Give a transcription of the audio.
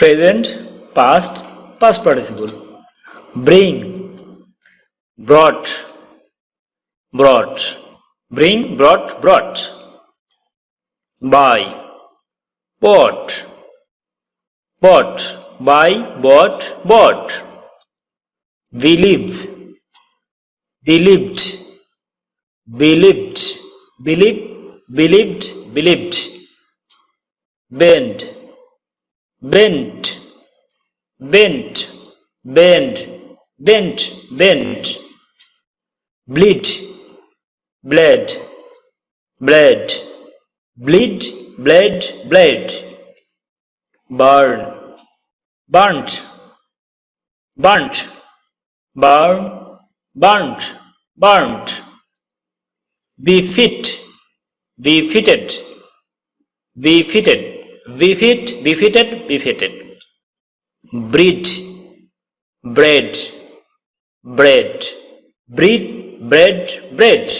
present, past, past participle. Bring, brought, brought. Bring, brought, brought. Buy, bought, bought. Buy, bought, bought. Believe, believed, believed, believe, believed, believed. Bend, bent, bent, bend, bent, bent. Bleed, bled, bled, bleed, bled, bled. Burn, burnt, burnt, burn, burnt, burnt. Befit, befitted, befitted, befit, befitted, befitted. Breed, bread, bread, breed, bread, bread.